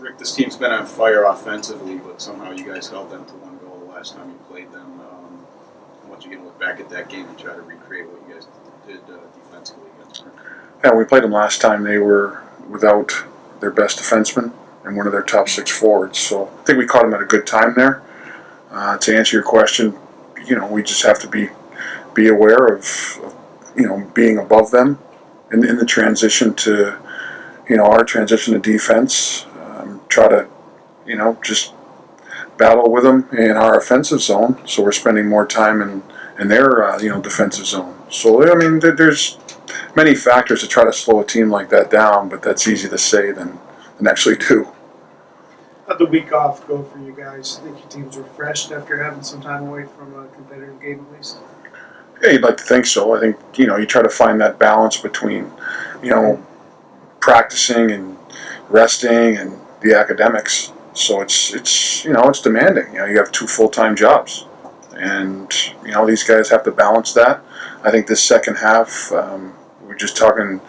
Rick, this team's been on fire offensively, but somehow you guys held them to one goal the last time you played them. I want you to look back at that game and try to recreate what you guys did defensively against them. Yeah, when we played them last time, they were without their best defenseman and one of their top 6 forwards. So I think we caught them at a good time there. To answer your question, we just have to be aware of being above them in the transition to, our transition to defense. Try to, just battle with them in our offensive zone. So we're spending more time in their, defensive zone. So, I mean, there's many factors to try to slow a team like that down, but that's easy to say than actually do. How'd the week off go for you guys? I think your team's refreshed after having some time away from a competitive game at least. Yeah, you'd like to think so. I think, you try to find that balance between, practicing and resting and the academics. So it's demanding. You have 2 full-time jobs. And, these guys have to balance that. I think this second half, we were just talking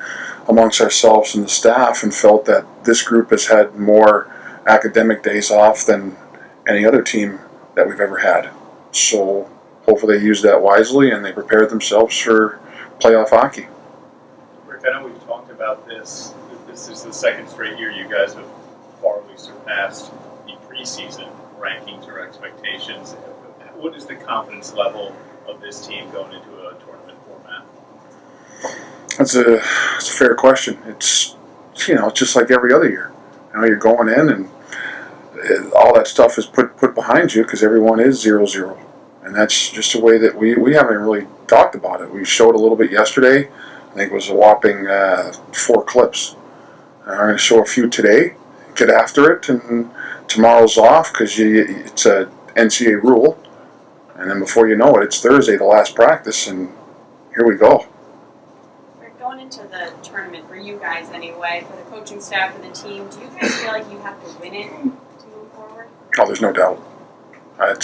amongst ourselves and the staff and felt that this group has had more academic days off than any other team that we've ever had. So hopefully they use that wisely and they prepare themselves for playoff hockey. Rick, I know we've talked about this. This is the second straight year you guys have far surpassed the preseason rankings or expectations. What is the confidence level of this team going into a tournament format? That's a fair question. It's just like every other year. You're going in and all that stuff is put behind you because everyone is 0-0. And that's just the way that we haven't really talked about it. We showed a little bit yesterday. I think it was a whopping 4 clips. I'm going to show a few today, get after it, and tomorrow's off because it's a NCAA rule. And then before you know it, it's Thursday, the last practice, and here we go. We're going into the tournament, for you guys anyway, for the coaching staff and the team, do you guys feel like you have to win it to move forward? Oh, there's no doubt. I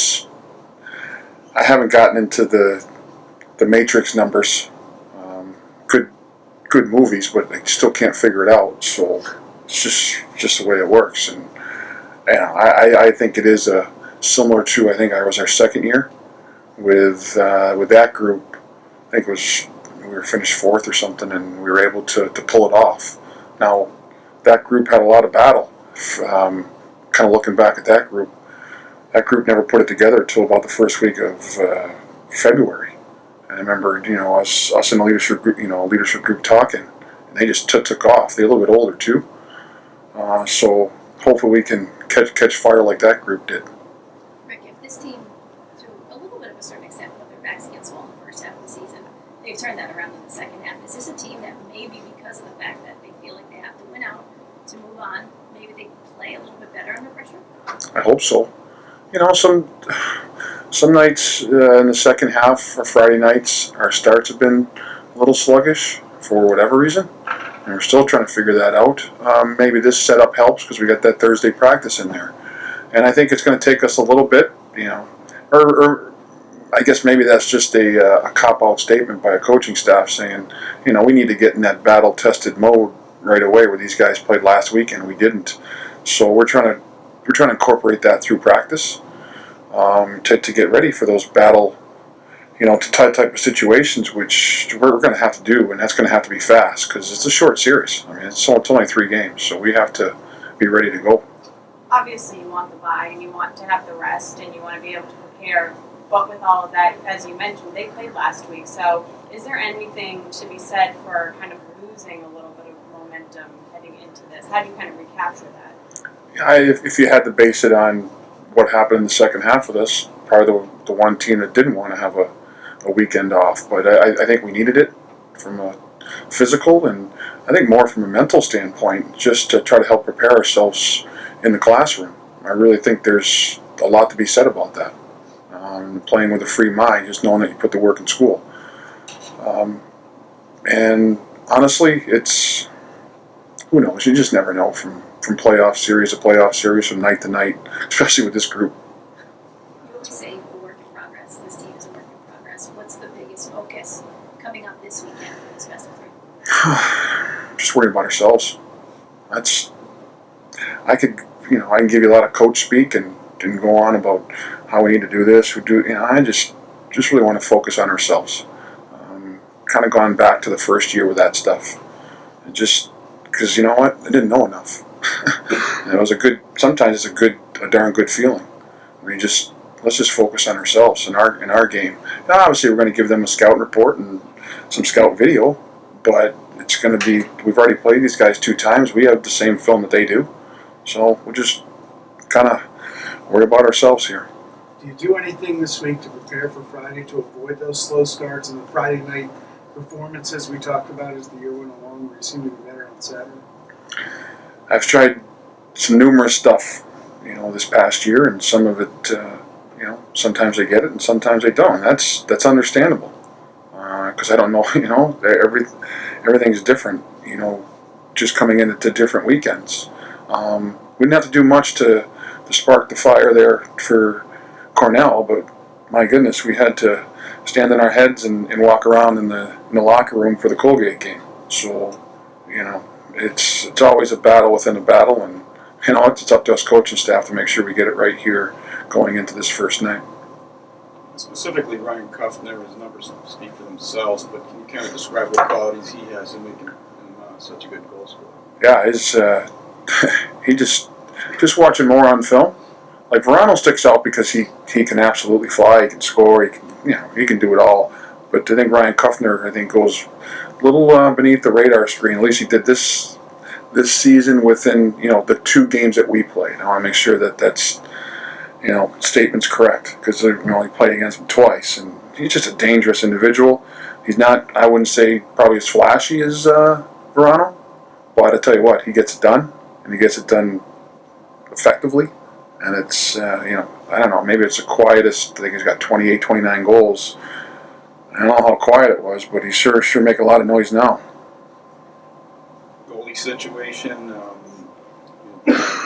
haven't gotten into the Matrix numbers. Good movies, but I still can't figure it out. So it's just the way it works. And I think it is similar to, I think I was our second year with that group. I think it was we were finished 4th or something, and we were able to pull it off. Now that group had a lot of battle. Kind of looking back at that group never put it together until about the first week of February. And I remember, us in the leadership group talking, and they just took off. They're a little bit older too, so hopefully we can catch fire like that group did. Rick, if this team, to a little bit of a certain extent, put their backs against the wall in the first half of the season, they've turned that around in the second half. Is this a team that maybe because of the fact that they feel like they have to win out to move on, maybe they play a little bit better under pressure? I hope so. Some nights in the second half, or Friday nights, our starts have been a little sluggish for whatever reason, and we're still trying to figure that out. Maybe this setup helps because we got that Thursday practice in there, and I think it's going to take us a little bit, or I guess maybe that's just a cop-out statement by a coaching staff saying, we need to get in that battle-tested mode right away where these guys played last weekend. We didn't, so we're trying to incorporate that through practice to get ready for those battle, type of situations, which we're going to have to do, and that's going to have to be fast because it's a short series. I mean, it's only 3 games, so we have to be ready to go. Obviously, you want the bye, and you want to have the rest, and you want to be able to prepare. But with all of that, as you mentioned, they played last week. So is there anything to be said for kind of losing a little bit of momentum heading into this? How do you kind of recapture that? If you had to base it on what happened in the second half of this, probably the one team that didn't want to have a weekend off. But I think we needed it from a physical and I think more from a mental standpoint, just to try to help prepare ourselves in the classroom. I really think there's a lot to be said about that. Playing with a free mind, just knowing that you put the work in school. And honestly, who knows? You just never know from playoff series to playoff series, from night to night, especially with this group. You always say a work in progress. This team is a work in progress. What's the biggest focus coming up this weekend for this best of 3? Just worry about ourselves. I could I can give you a lot of coach speak and go on about how we need to do this. I just really want to focus on ourselves. Kind of gone back to the first year with that stuff. And just because you know what, I didn't know enough. And it was sometimes it's a darn good feeling. Let's just focus on ourselves in our game. Now, obviously, we're going to give them a scout report and some scout video, but it's going to be. We've already played these guys 2 times. We have the same film that they do, so we'll just kind of worry about ourselves here. Do you do anything this week to prepare for Friday to avoid those slow starts and the Friday night performances we talked about as the year went along, where you seem to be better on Saturday? I've tried some numerous stuff, this past year, and some of it, sometimes I get it and sometimes I don't. That's understandable, because I don't know, everything's different, just coming into different weekends. We didn't have to do much to spark the fire there for Cornell, but my goodness, we had to stand on our heads and walk around in the locker room for the Colgate game. So, it's always a battle within a battle, and it's up to us coaching staff to make sure we get it right here going into this first night. Specifically, Ryan Kuffner, his numbers speak for themselves, but can you kind of describe what qualities he has in making him such a good goal scorer? Yeah, he just watching more on film. Like Verano sticks out because he can absolutely fly, he can score, he can do it all. But I think Ryan Kuffner goes a little beneath the radar screen. At least he did this season within the 2 games that we played. I want to make sure that's statement's correct, because we only played against him twice, and he's just a dangerous individual. He's not, I wouldn't say probably as flashy as Verano, but I tell you what, he gets it done, and he gets it done effectively. And it's, I don't know, maybe it's the quietest. I think he's got 28, 29 goals. I don't know how quiet it was, but he sure make a lot of noise now. Goalie situation,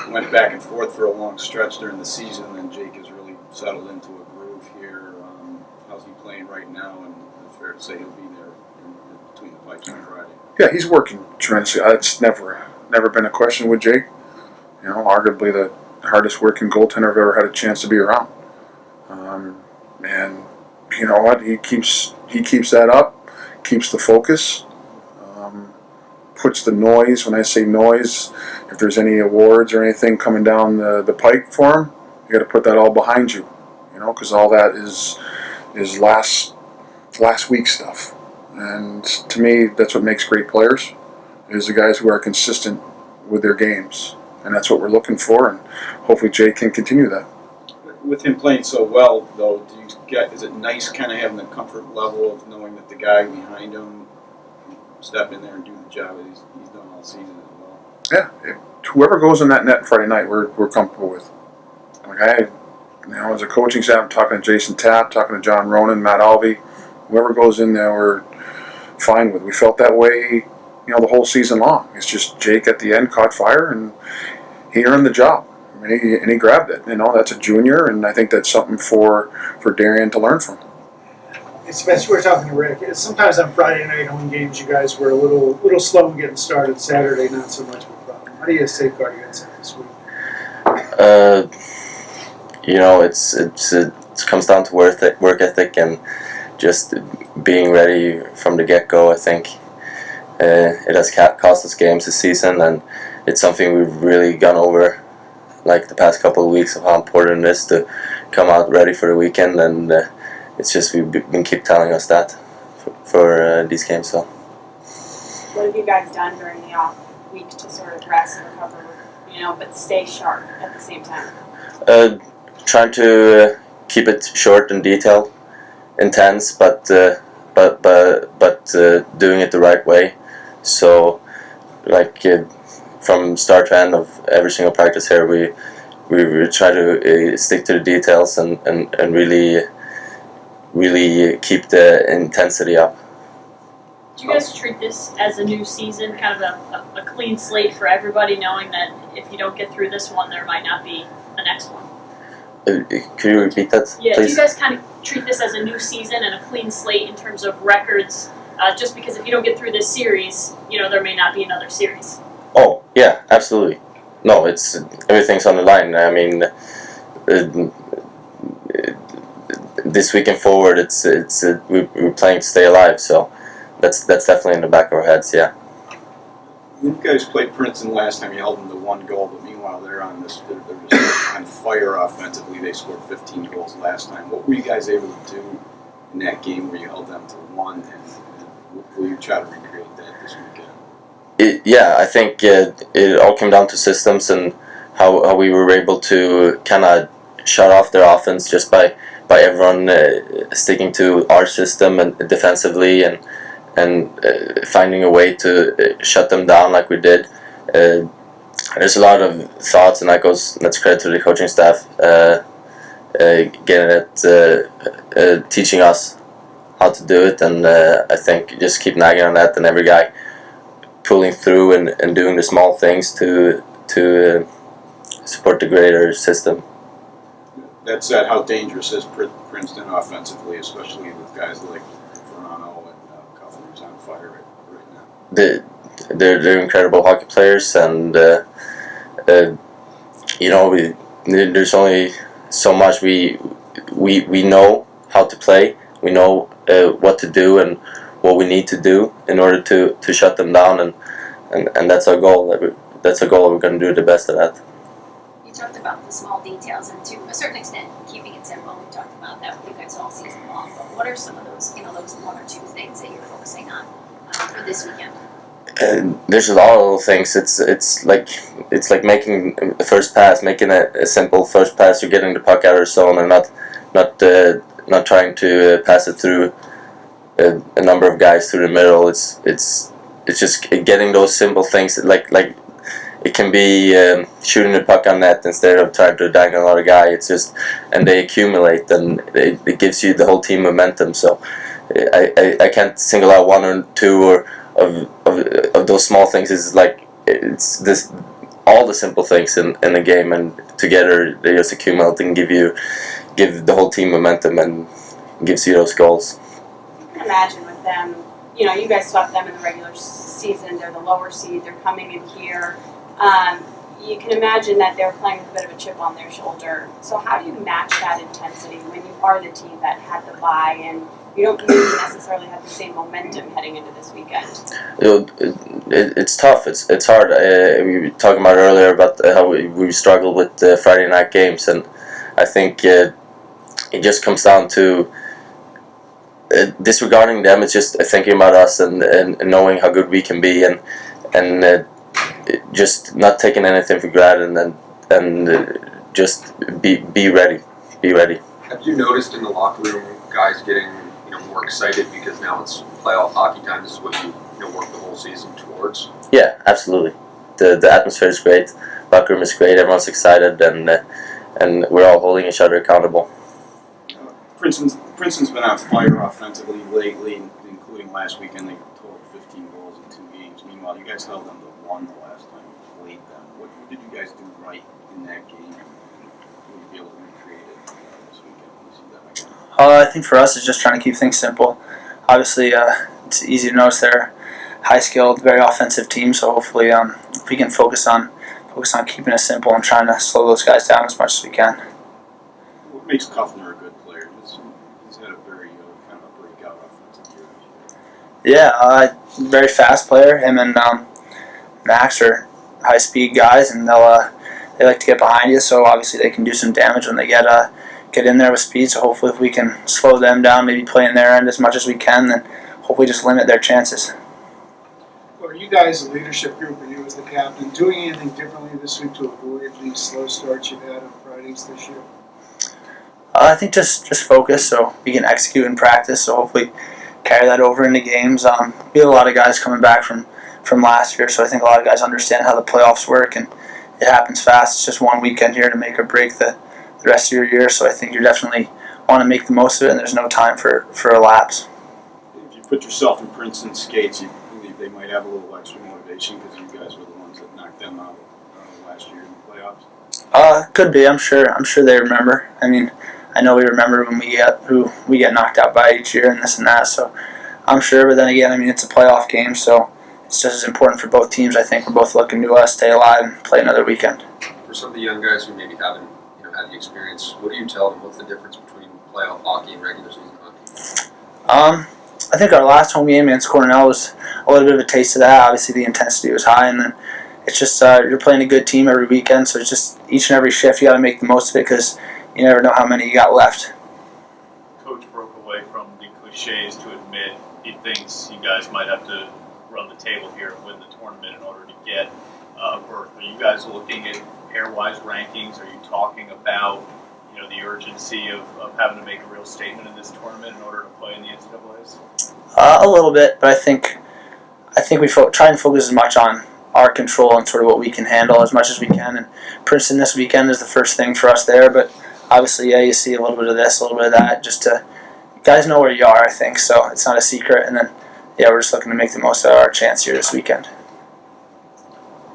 went back and forth for a long stretch during the season, and Jake has really settled into a groove here. How's he playing right now? And it's fair to say he'll be there in between the pipes on Friday. Yeah, he's working tremendously. It's never been a question with Jake. Arguably the hardest working goaltender I've ever had a chance to be around. And you know what? He keeps that up, keeps the focus, puts the noise. When I say noise, if there's any awards or anything coming down the pike for him, you got to put that all behind you. Because all that is last week's stuff. And to me, that's what makes great players, is the guys who are consistent with their games. And that's what we're looking for, and hopefully Jay can continue that. With him playing so well, though, is it nice kind of having the comfort level of knowing that the guy behind him can step in there and do the job that he's done all season as well? Yeah, whoever goes in that net Friday night, we're comfortable with. As a coaching staff, I'm talking to Jason Tapp, talking to John Ronan, Matt Alvey, whoever goes in there, we're fine with. We felt that way, the whole season long. It's just Jake at the end caught fire, and he earned the job, and he grabbed it. That's a junior, and I think that's something for Darian to learn from. Especially, we're talking to Rick. Sometimes on Friday night home games, you guys were a little slow in getting started. Saturday, not so much of a problem. How do you safeguard against that this week? It comes down to work ethic and just being ready from the get-go. I think it has cost us games this season, and it's something we've really gone over like the past couple of weeks of how important it is to come out ready for the weekend, and it's just we've been keep telling us that for these games. So, what have you guys done during the off week to sort of rest and recover, but stay sharp at the same time? Trying to keep it short and detailed, intense, but doing it the right way. So, from start to end of every single practice here, we try to stick to the details and really keep the intensity up. Do you guys treat this as a new season, kind of a clean slate for everybody, knowing that if you don't get through this one, there might not be a next one? Can you repeat that, Yeah, please? do you guys kind of treat this as a new season and a clean slate in terms of records? Just because if you don't get through this series, there may not be another series. Oh, yeah, absolutely. no, it's everything's on the line. I mean, this weekend forward, we're playing to stay alive. So that's definitely in the back of our heads. Yeah. When you guys played Princeton last time, you held them to 1 goal, but meanwhile they're just on fire offensively. They scored 15 goals last time. What were you guys able to do in that game where you held them to 1, and will you try to recreate that this weekend? Yeah, I think it all came down to systems and how we were able to kind of shut off their offense just by everyone sticking to our system and defensively and finding a way to shut them down like we did. There's a lot of thoughts, and that's credit to the coaching staff getting it, teaching us how to do it, and I think just keep nagging on that, and every guy pulling through and doing the small things to support the greater system. That said, how dangerous is Princeton offensively, especially with guys like Verano and Cuffler's on fire right now? They're incredible hockey players, and there's only so much we know how to play. We know what to do and what we need to do in order to shut them down, and that's our goal. That's a goal. We're going to do the best of that. You talked about the small details, and to a certain extent, keeping it simple. We talked about that with you guys all season long. But what are some of those, those 1 or 2 things that you're focusing on for this weekend? There's a lot of little things. It's like making a first pass, making a simple first pass. You're getting the puck out of the zone and not trying to pass it through a number of guys through the middle. It's just getting those simple things like it can be shooting the puck on net instead of trying to dangle another guy. It's just, and they accumulate, and it gives you the whole team momentum. So I can't single out 1 or 2 of those small things. It's this all the simple things in the game, and together they just accumulate and give the whole team momentum and gives you those goals. You can imagine with them, you guys swept them in the regular season. They're the lower seed. They're coming in here. You can imagine that they're playing with a bit of a chip on their shoulder. So how do you match that intensity when you are the team that had the bye and you don't maybe necessarily have the same momentum heading into this weekend? It's tough. It's hard. We were talking about earlier about how we struggle with the Friday night games, and I think it just comes down to disregarding them. It's just thinking about us and knowing how good we can be, and just not taking anything for granted, and just be ready. Be ready. Have you noticed in the locker room guys getting more excited because now it's playoff hockey time? This is what you work the whole season towards. Yeah, absolutely. The atmosphere is great. Locker room is great. Everyone's excited, and we're all holding each other accountable. Princeton's been on fire offensively lately, including last weekend. They totaled 15 goals in 2 games. Meanwhile, you guys held them to 1 the last time you played them. What did you guys do right in that game? Will you be able to recreate it this weekend? Will you see that again? I think for us, it's just trying to keep things simple. Obviously, it's easy to notice they're high-skilled, very offensive team. So hopefully, if we can focus on keeping it simple and trying to slow those guys down as much as we can. What makes Kuffner a good player? He's had a very kind of a breakout offensive year. Yeah, very fast player. Him and Max are high-speed guys, and they like to get behind you. So obviously, they can do some damage when they get in there with speed. So hopefully, if we can slow them down, maybe play in their end as much as we can, then hopefully just limit their chances. Are you guys, the leadership group, or you as the captain, doing anything differently this week to avoid these slow starts you've had on Fridays this year? I think just focus so we can execute in practice. So hopefully carry that over into games. We have a lot of guys coming back from last year, so I think a lot of guys understand how the playoffs work, and it happens fast. It's just 1 weekend here to make or break the rest of your year. So I think you definitely want to make the most of it, and there's no time for a lapse. If you put yourself in Princeton's skates, you believe they might have a little extra motivation because you guys were the ones that knocked them out last year in the playoffs? Could be. I'm sure they remember. I mean, I know we remember when we get knocked out by each year and this and that. So I'm sure. But then again, I mean, it's a playoff game, so it's just as important for both teams. I think we're both looking to stay alive and play another weekend. For some of the young guys who maybe haven't had the experience, what do you tell them? What's the difference between playoff hockey and regular season hockey? I think our last home game against Cornell was a little bit of a taste of that. Obviously, the intensity was high, and then it's just you're playing a good team every weekend, so it's just each and every shift you got to make the most of it because you never know how many you got left. Coach broke away from the cliches to admit he thinks you guys might have to run the table here and win the tournament in order to get a berth. Are you guys looking at pairwise rankings? Are you talking about the urgency of having to make a real statement in this tournament in order to play in the NCAAs? A little bit, but I think we try and focus as much on our control and sort of what we can handle as much as we can. And Princeton this weekend is the first thing for us there, but obviously, you see a little bit of this, a little bit of that, just to you guys know where you are, I think, so it's not a secret. And then, we're just looking to make the most of our chance here this weekend.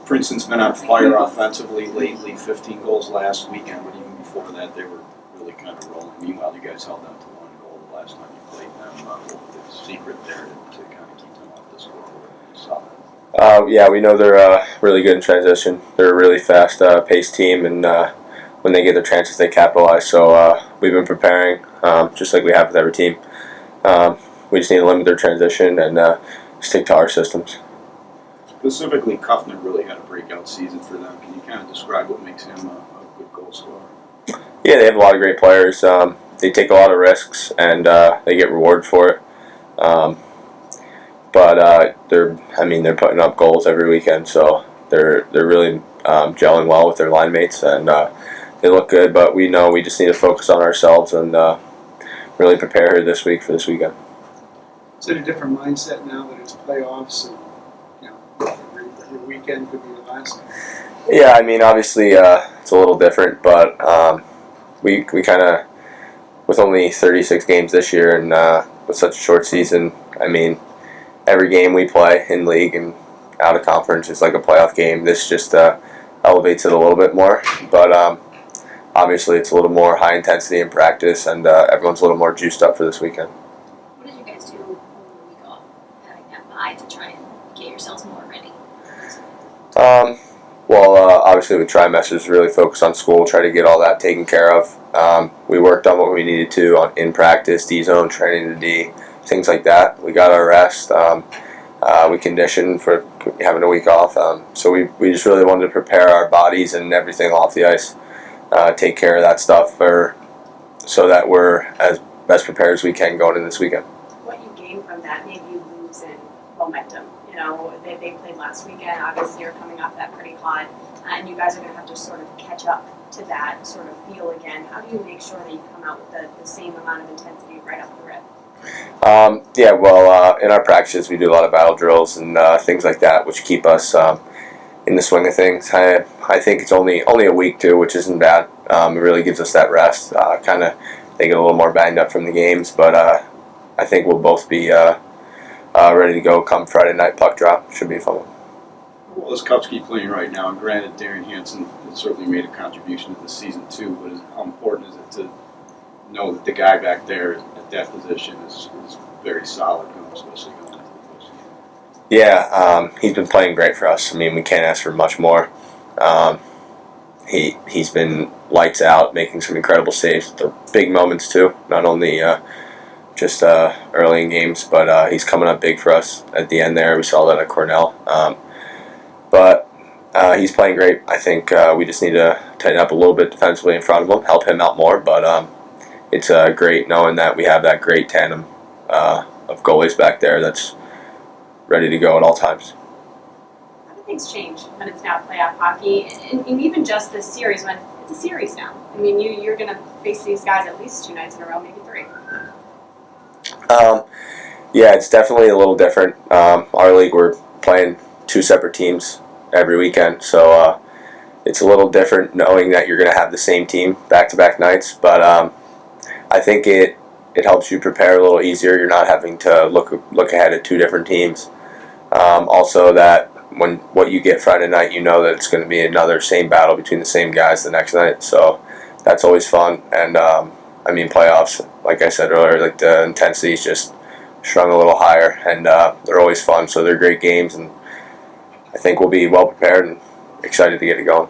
Princeton's been on fire offensively lately, 15 goals last weekend, but even before that, they were really kind of rolling. Meanwhile, you guys held them to 1 goal the last time you played them. What was the secret there to kind of keep them off the scoreboard? Yeah, we know they're really good in transition. They're a really fast-paced team, and when they get their chances, they capitalize. So we've been preparing, just like we have with every team. We just need to limit their transition and stick to our systems. Specifically, Kuffner really had a breakout season for them. Can you kind of describe what makes him a good goal scorer? Yeah, they have a lot of great players. They take a lot of risks, and they get rewarded for it. But they're putting up goals every weekend, so they're really gelling well with their line mates, and they look good. But we know we just need to focus on ourselves and really prepare her this week for this weekend. Is it a different mindset now that it's playoffs and every weekend could be the last? Yeah, obviously it's a little different, but we kind of, with only 36 games this year and with such a short season, every game we play in league and out of conference is like a playoff game. This just elevates it a little bit more, but obviously it's a little more high intensity in practice, and everyone's a little more juiced up for this weekend. What did you guys do over the week off, having that bye to try and get yourselves more ready? Obviously with trimesters, really focus on school, try to get all that taken care of. We worked on what we needed to in practice, D-zone, training to D, things like that. We got our rest. We conditioned for having a week off. So we just really wanted to prepare our bodies and everything off the ice, take care of that stuff so that we're as best prepared as we can going into this weekend. What you gain from that, maybe you lose in momentum. They played last weekend. Obviously, you're coming off that pretty hot, and you guys are going to have to sort of catch up to that sort of feel again. How do you make sure that you come out with the same amount of intensity right off the rip? In our practices, we do a lot of battle drills and things like that, which keep us in the swing of things. I think it's only a week too, which isn't bad. It really gives us that rest. They get a little more banged up from the games, but I think we'll both be ready to go come Friday night puck drop. Should be a fun one. Well, as Kupski playing right now, and granted, Darren Hansen has certainly made a contribution to the season too, but how important is it to know that the guy back there at that position is very solid, especially going into the postseason? Yeah, he's been playing great for us. We can't ask for much more. He's been lights out, making some incredible saves. The big moments too, not only just early in games, but he's coming up big for us at the end there. We saw that at Cornell. But he's playing great. I think we just need to tighten up a little bit defensively in front of him, help him out more. But it's great knowing that we have that great tandem of goalies back there that's ready to go at all times. How do things change when it's now playoff hockey, and even just this series when it's a series now? You're going to face these guys at least 2 nights in a row, maybe 3. Yeah, it's definitely a little different. Our league, we're playing 2 separate teams every weekend, so it's a little different knowing that you're going to have the same team back-to-back nights, but I think it helps you prepare a little easier. You're not having to look ahead at 2 different teams. Also, that when what you get Friday night, you know that it's going to be another same battle between the same guys the next night, so that's always fun. And playoffs, like I said earlier, the intensity is just strung a little higher, and they're always fun. So they're great games, and I think we'll be well prepared and excited to get it going.